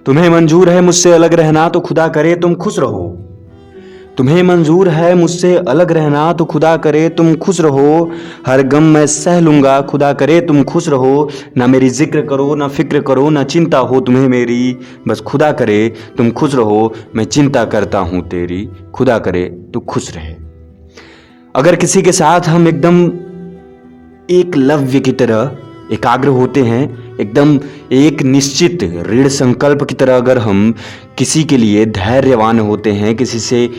तुम्हें मंजूर है मुझसे अलग रहना तो खुदा करे तुम खुश रहो। तुम्हें मंजूर है मुझसे अलग रहना तो खुदा करे तुम खुश रहो। हर गम मैं सह लूंगा खुदा करे तुम खुश रहो। ना मेरी जिक्र करो ना फिक्र करो ना चिंता हो तुम्हें मेरी, बस खुदा करे तुम खुश रहो। मैं चिंता करता हूँ तेरी, खुदा करे तू खुश रहे। अगर किसी के साथ हम एकदम एक लव्य की तरह एकाग्र होते हैं, एकदम एक निश्चित दृढ़ संकल्प की तरह अगर हम किसी के लिए धैर्यवान होते हैं, किसी से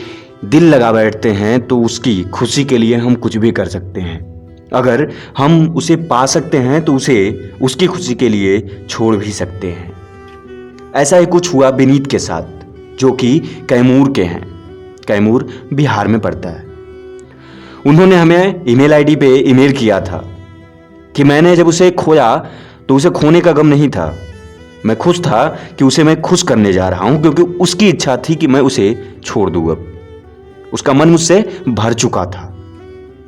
दिल लगा बैठते हैं, तो उसकी खुशी के लिए हम कुछ भी कर सकते हैं। अगर हम उसे पा सकते हैं तो उसे उसकी खुशी के लिए छोड़ भी सकते हैं। ऐसा ही कुछ हुआ विनीत के साथ, जो कि कैमूर के हैं। कैमूर बिहार में पड़ता है। उन्होंने हमें ईमेल आईडी पे ईमेल किया था कि मैंने जब उसे खोया तो उसे खोने का गम नहीं था। मैं खुश था कि उसे मैं खुश करने जा रहा हूं, क्योंकि उसकी इच्छा थी कि मैं उसे छोड़ दूं। अब उसका मन मुझसे भर चुका था।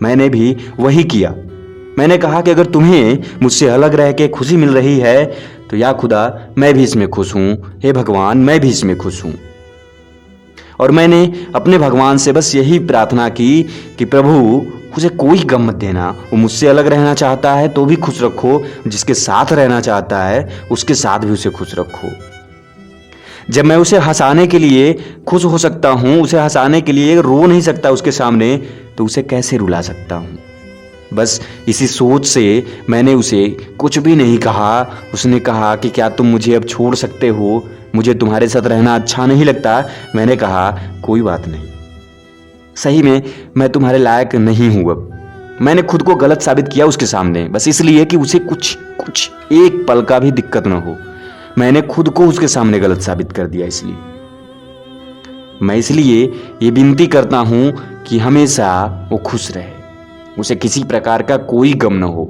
मैंने भी वही किया। मैंने कहा कि अगर तुम्हें मुझसे अलग रह के खुशी मिल रही है तो या खुदा मैं भी इसमें खुश हूं, हे भगवान मैं भी इसमें खुश हूं। और मैंने अपने भगवान से बस यही प्रार्थना की कि प्रभु उसे कोई गम मत देना। वो मुझसे अलग रहना चाहता है तो भी खुश रखो, जिसके साथ रहना चाहता है उसके साथ भी उसे खुश रखो। जब मैं उसे हंसाने के लिए खुश हो सकता हूँ, उसे हंसाने के लिए रो नहीं सकता उसके सामने, तो उसे कैसे रुला सकता हूँ। बस इसी सोच से मैंने उसे कुछ भी नहीं कहा। उसने कहा कि क्या तुम मुझे अब छोड़ सकते हो, मुझे तुम्हारे साथ रहना अच्छा नहीं लगता। मैंने कहा कोई बात नहीं, सही में मैं तुम्हारे लायक नहीं हूं। अब मैंने खुद को गलत साबित किया उसके सामने, बस इसलिए कि उसे कुछ एक पल का भी दिक्कत न हो। मैंने खुद को उसके सामने गलत साबित कर दिया। इसलिए मैं ये विनती करता हूं कि हमेशा वो खुश रहे, उसे किसी प्रकार का कोई गम न हो।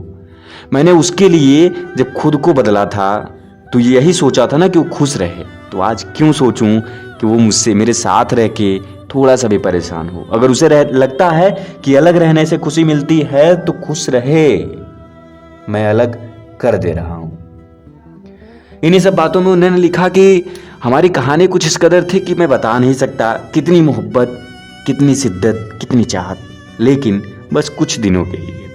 मैंने उसके लिए जब खुद को बदला था तो यही सोचा था ना कि वो खुश रहे, तो आज क्यों सोचूं कि वो मुझसे मेरे साथ रह के थोड़ा सा भी परेशान हो। अगर उसे लगता है कि अलग रहने से खुशी मिलती है तो खुश रहे, मैं अलग कर दे रहा हूं। इन्हीं सब बातों में उन्होंने लिखा कि हमारी कहानी कुछ इस कदर थी कि मैं बता नहीं सकता कितनी मोहब्बत, कितनी शिद्दत, कितनी चाहत, लेकिन बस कुछ दिनों के लिए।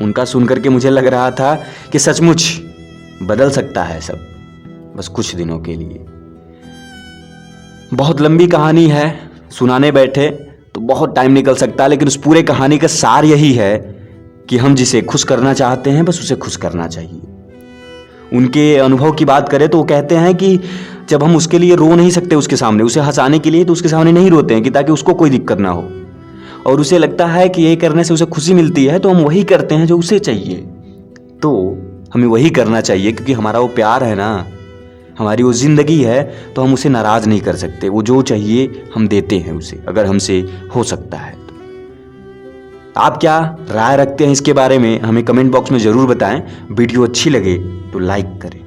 उनका सुनकर के मुझे लग रहा था कि सचमुच बदल सकता है सब, बस कुछ दिनों के लिए। बहुत लंबी कहानी है, सुनाने बैठे तो बहुत टाइम निकल सकता है, लेकिन उस पूरे कहानी का सार यही है कि हम जिसे खुश करना चाहते हैं बस उसे खुश करना चाहिए। उनके अनुभव की बात करें तो वो कहते हैं कि जब हम उसके लिए रो नहीं सकते उसके सामने, उसे हंसाने के लिए तो उसके सामने नहीं रोते हैं कि ताकि उसको कोई दिक्कत ना हो, और उसे लगता है कि ये करने से उसे खुशी मिलती है तो हम वही करते हैं जो उसे चाहिए। तो हमें वही करना चाहिए, क्योंकि हमारा वो प्यार है ना, हमारी वो जिंदगी है, तो हम उसे नाराज नहीं कर सकते। वो जो चाहिए हम देते हैं उसे, अगर हमसे हो सकता है तो। आप क्या राय रखते हैं इसके बारे में हमें कमेंट बॉक्स में जरूर बताएं। वीडियो अच्छी लगे तो लाइक करें।